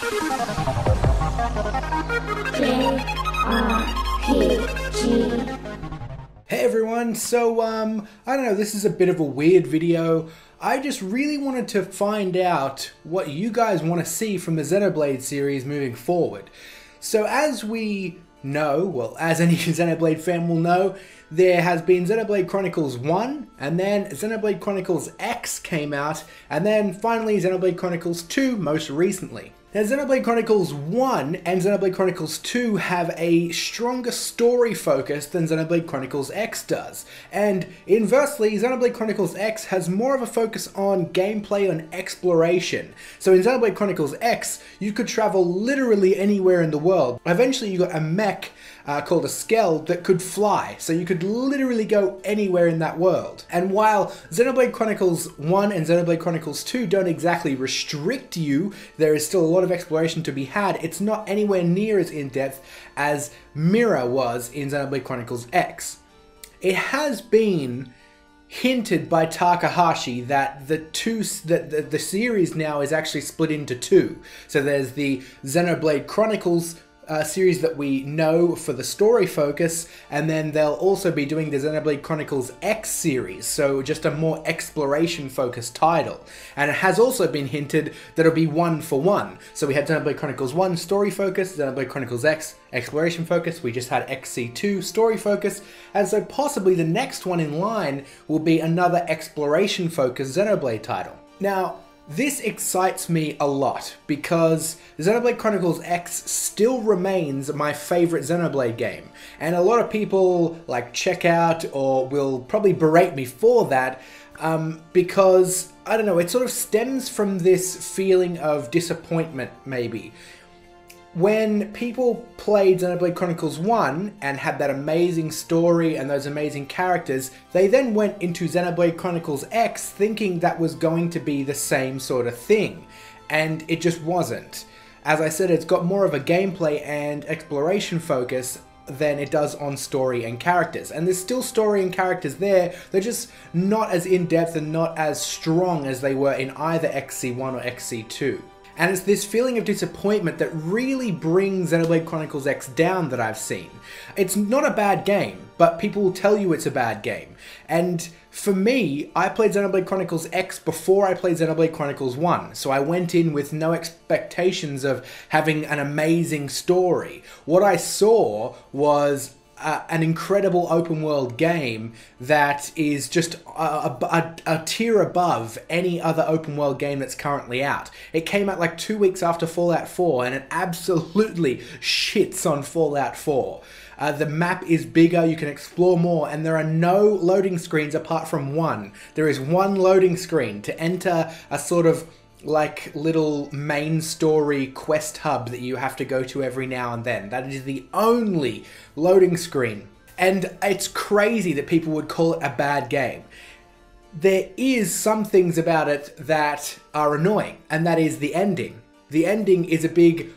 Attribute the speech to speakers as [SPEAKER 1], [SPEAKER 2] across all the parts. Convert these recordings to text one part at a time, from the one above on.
[SPEAKER 1] Hey everyone, so I don't know, this is a bit of a weird video. I just really wanted to find out what you guys want to see from the Xenoblade series moving forward. So as we know, well, as any Xenoblade fan will know, there has been Xenoblade Chronicles 1, and then Xenoblade Chronicles X came out, and then finally Xenoblade Chronicles 2 most recently. Now, Xenoblade Chronicles 1 and Xenoblade Chronicles 2 have a stronger story focus than Xenoblade Chronicles X does. And inversely, Xenoblade Chronicles X has more of a focus on gameplay and exploration. So in Xenoblade Chronicles X, you could travel literally anywhere in the world. Eventually you got a mech called a Skell that could fly, so you could literally go anywhere in that world. And while Xenoblade Chronicles 1 and Xenoblade Chronicles 2 don't exactly restrict you, there is still a lot of exploration to be had. It's not anywhere near as in-depth as Mira was in Xenoblade Chronicles X. It has been hinted by Takahashi that the series now is actually split into two. So there's the Xenoblade Chronicles series that we know for the story focus, and then they'll also be doing the Xenoblade Chronicles X series, so just a more exploration focused title. And it has also been hinted that it'll be 1 for 1. So we had Xenoblade Chronicles 1 story focus, Xenoblade Chronicles X exploration focus, we just had XC2 story focus, and so possibly the next one in line will be another exploration focused Xenoblade title. Now, this excites me a lot because Xenoblade Chronicles X still remains my favorite Xenoblade game. And a lot of people like check out or will probably berate me for that because, I don't know, it sort of stems from this feeling of disappointment maybe. When people played Xenoblade Chronicles 1 and had that amazing story and those amazing characters, they then went into Xenoblade Chronicles X thinking that was going to be the same sort of thing. And it just wasn't. As I said, it's got more of a gameplay and exploration focus than it does on story and characters. And there's still story and characters there, they're just not as in-depth and not as strong as they were in either XC1 or XC2. And it's this feeling of disappointment that really brings Xenoblade Chronicles X down that I've seen. It's not a bad game, but people will tell you it's a bad game. And for me, I played Xenoblade Chronicles X before I played Xenoblade Chronicles 1, so I went in with no expectations of having an amazing story. What I saw was an incredible open world game that is just a tier above any other open world game that's currently out. It came out like 2 weeks after Fallout 4 and it absolutely shits on Fallout 4. The map is bigger, you can explore more, and there are no loading screens apart from one. There is one loading screen to enter a sort of like little main story quest hub that you have to go to every now and then. That is the only loading screen. And it's crazy that people would call it a bad game. There is some things about it that are annoying, and that is the ending. The ending is a big,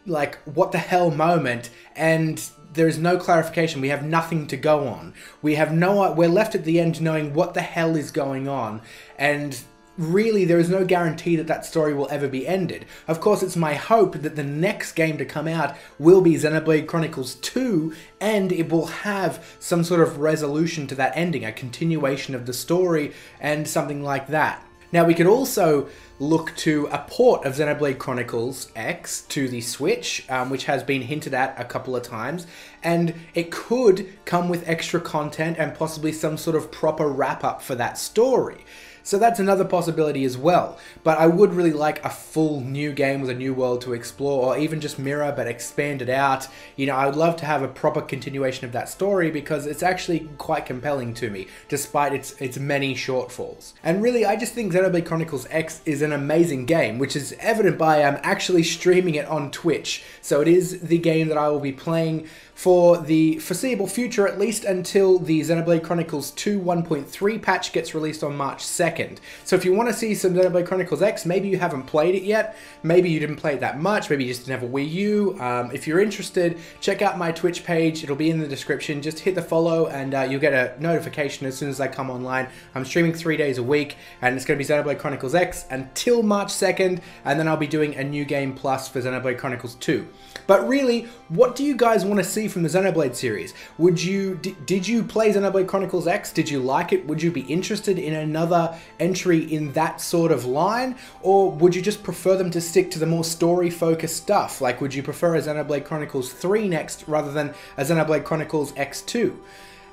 [SPEAKER 1] like, what the hell moment, and there is no clarification. We have nothing to go on. We're left at the end knowing what the hell is going on, and really, there is no guarantee that that story will ever be ended. Of course, it's my hope that the next game to come out will be Xenoblade Chronicles 2, and it will have some sort of resolution to that ending, a continuation of the story, and something like that. Now, we could also look to a port of Xenoblade Chronicles X to the Switch, which has been hinted at a couple of times, and it could come with extra content and possibly some sort of proper wrap-up for that story. So that's another possibility as well. But I would really like a full new game with a new world to explore, or even just Mirror but expanded out. You know, I would love to have a proper continuation of that story because it's actually quite compelling to me, despite its many shortfalls. And really, I just think Xenoblade Chronicles X is an amazing game, which is evident by actually streaming it on Twitch. So it is the game that I will be playing for the foreseeable future, at least until the Xenoblade Chronicles 2 1.3 patch gets released on March 2nd. So if you want to see some Xenoblade Chronicles X, maybe you haven't played it yet, maybe you didn't play it that much, maybe you just didn't have a Wii U. If you're interested, check out my Twitch page, it'll be in the description. Just hit the follow and you'll get a notification as soon as I come online. I'm streaming 3 days a week, and it's going to be Xenoblade Chronicles X until March 2nd, and then I'll be doing a New Game Plus for Xenoblade Chronicles 2. But really, what do you guys want to see from the Xenoblade series? Did you play Xenoblade Chronicles X? Did you like it? Would you be interested in another entry in that sort of line? Or would you just prefer them to stick to the more story-focused stuff? Like, would you prefer a Xenoblade Chronicles 3 next rather than a Xenoblade Chronicles X2?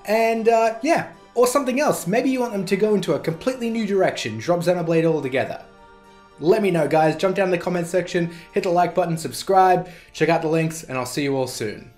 [SPEAKER 1] And yeah, or something else. Maybe you want them to go into a completely new direction, drop Xenoblade altogether. Let me know, guys. Jump down in the comment section, hit the like button, subscribe, check out the links, and I'll see you all soon.